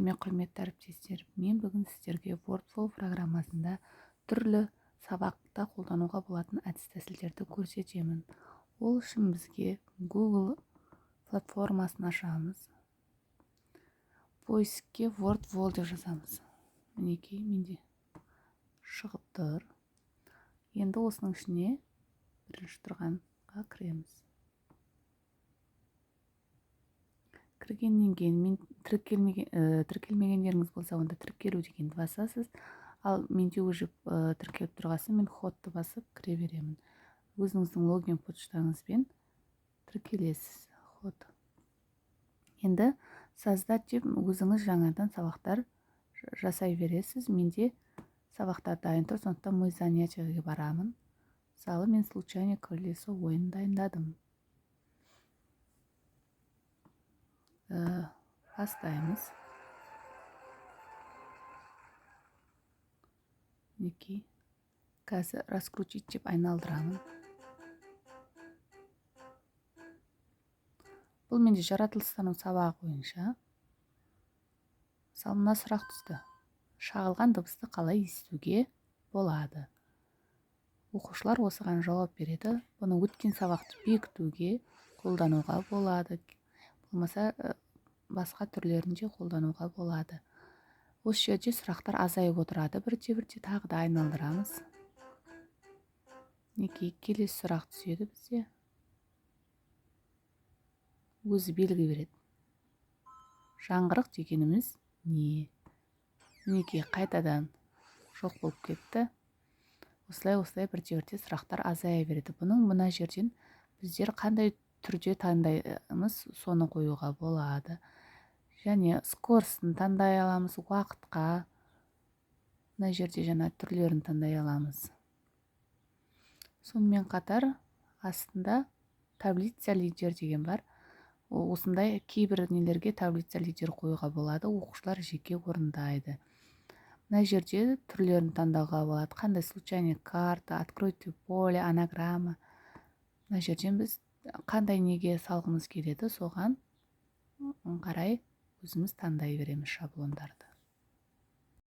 Сәлеме құрметті әріптестер, мен бүгін сіздерге WordFlow программасында түрлі сабақта қолдануға болатын әдіс-тәсілдерді көрсетемін. Ол үшін бізге Google платформасын ашамыз. Поискке WordFlow деп жазамыз. Мінекей, менде шығып тұр. Енді осының ішіне бірінші тұрғанға кіреміз. Кіргеннен кейін мен тіркелмегендеріңіз болса, онда тіркелу дегенді басасыз. Ал менде уже тіркеліп тұрғасын, мен ходты басып кіре беремін. Өзіңіздің логин почтаңызбен тіркелесіз. Ход. Енді создать деп өзіңіз жаңадан сабақтар жасай бересіз. Менде сабақтар дайын тұр, сондықтан мой занятиеге барамын. Мысалы, мен случайно колесо ойын дайындадым. Бастаймыз. Мінекей. Қазір раскрутить деп айналдырамын. Бұл менде жаратылыстану сабағы бойынша. Мысалы, мына сұрақ түсті. Шағылған дыбысты қалай естуге болады? Оқушылар осыған жауап береді. Бұны өткен сабақты бекітуге қолдануға болады. Болмаса басқа түрлерінде қолдануға болады. Осы жерде сұрақтар азайып отырады. Бірте-бірте тағы да айналдырамыз. Неке келесі сұрақ түседі бізде. Өзі белгі береді. Жаңғырық дегеніміз не? Неке қайтадан жоқ болып кетті. Осылай бірте-бірте сұрақтар азая береді. Бұның мына жерден біздер қандай түрде таңдаймыз, соны қоюға болады. Және скорсын таңдай аламыз, уақытқа. Мына жерде жаңа түрлерін таңдай аламыз. Сонымен қатар астында таблица лидер деген бар. Осындай кейбір нелерге таблица лидер қоюға болады. Оқушылар жеке орындайды. Мына жерде түрлерін таңдауға болады. Қандай случайный карта, откройте поле, анаграмма. Мына жерден біз қандай неге салғымыз келеді, соған қарай өзіміз таңдай береміз шаблондарды.